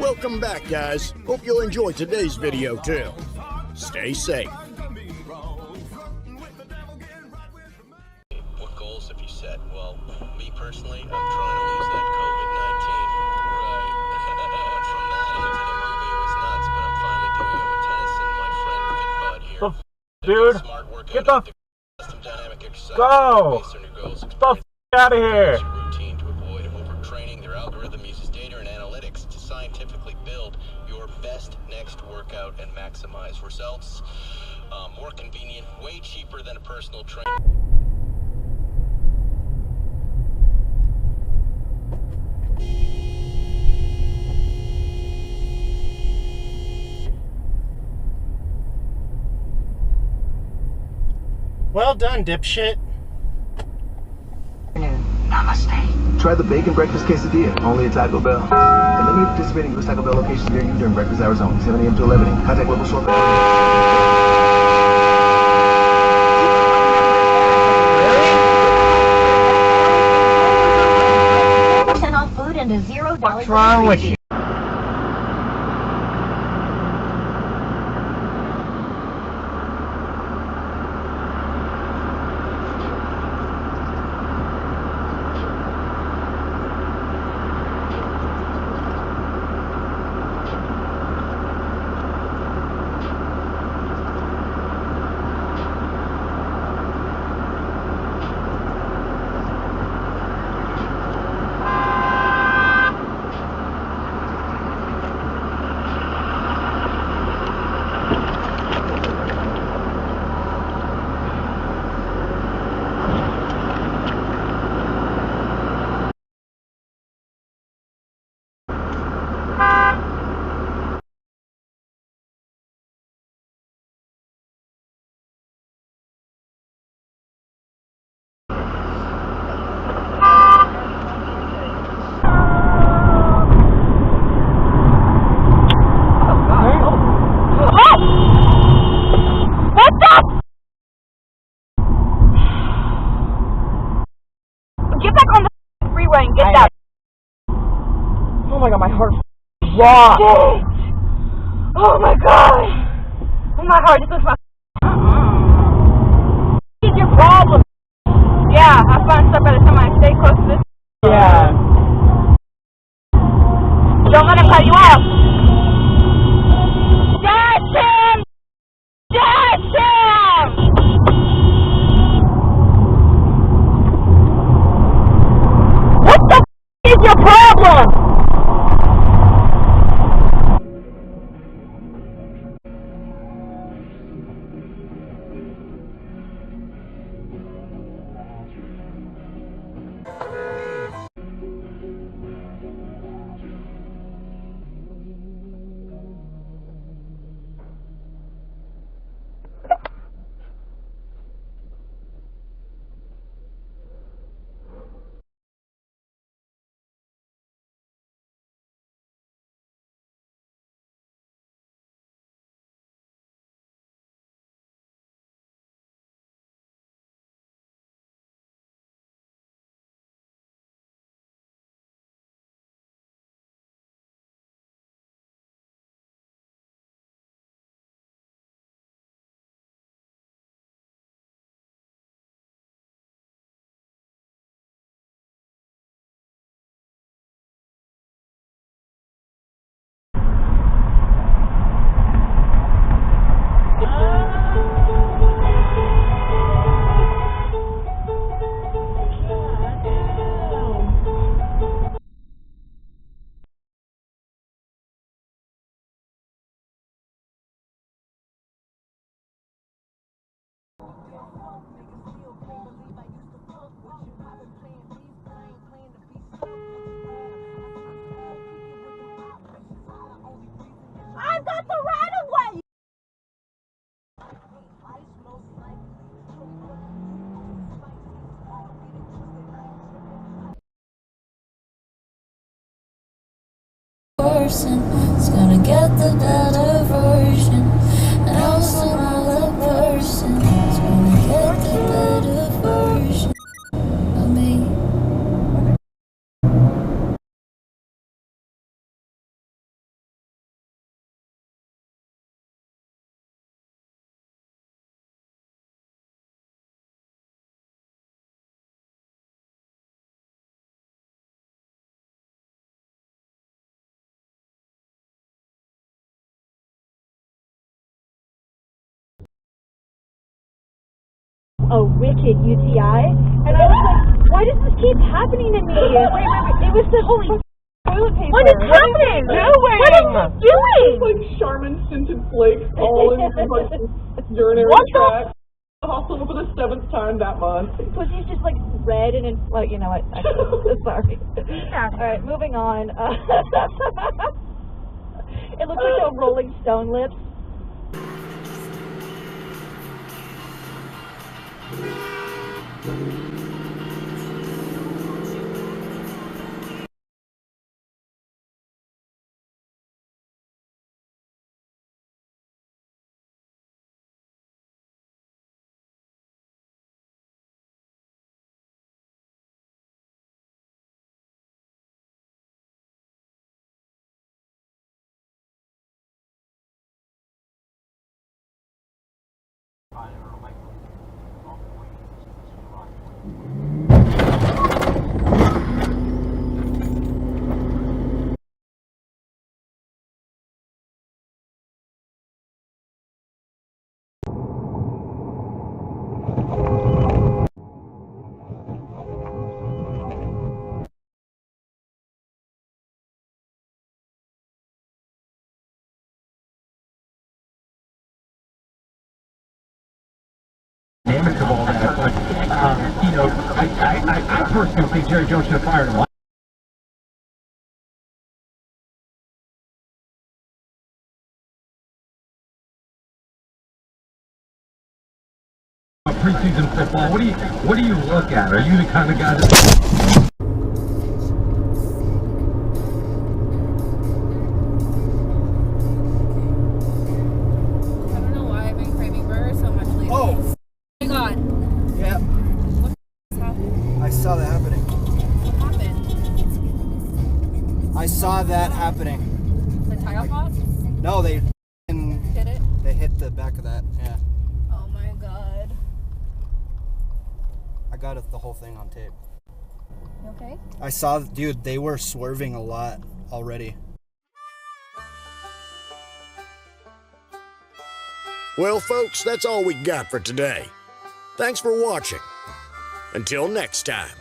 Welcome back, guys. Hope you'll enjoy today's video too. Stay safe. What goals have you set? Well, me personally, I'm trying to lose that COVID-19. Right. Went from that into the movie. It was nuts, but I'm finally doing it with tennis and my friend FitBud here. Dude, Smart workout get the custom dynamic exercise go! based on your goals. Get the out of here! Routine to avoid overtraining. Their algorithm uses data and analytics to scientifically build your best next workout and maximize results. More convenient, way cheaper than a personal trainer. Well done, dipshit. Namaste. Try the bacon breakfast quesadilla, only at Taco Bell. And let me participating with Taco Bell locations near you during breakfast hours only, 7 a.m. to 11 a.m. Contact level shortly. $10 off food and a $0. What's wrong with you? Get back on the freeway and get that. Oh my god, my heart raw. Oh my god. Oh my heart, this is my. What is your problem? Yeah, I find stuff at a time. I stay close to this. Yeah. Don't let him cut you off. Dash him! Dash him! What the is your problem? I've got the right of way. Person is gonna get the better version, and also another person is gonna get the better version of me. a wicked UTI. And I was like, why does this keep happening to me? Wait. It was the holy toilet paper. What is happening? What are you doing? Like Charmin scented flakes all in your urinary tract. Hospital for the 7th time that month. Pussy's just like red and well, you know what? Sorry. All right, moving on. It looks like a Rolling Stone lips. Damage of all that, but you know, I personally think Jerry Jones should have fired him. Preseason football. What do you look at? Are you the kind of guy that? Saw that happening. What happened? I saw that happening. The tile popped? No, they hit it? They hit the back of that, yeah. Oh my god. I got the whole thing on tape. You okay? I saw, dude, they were swerving a lot already. Well, folks, that's all we got for today. Thanks for watching. Until next time.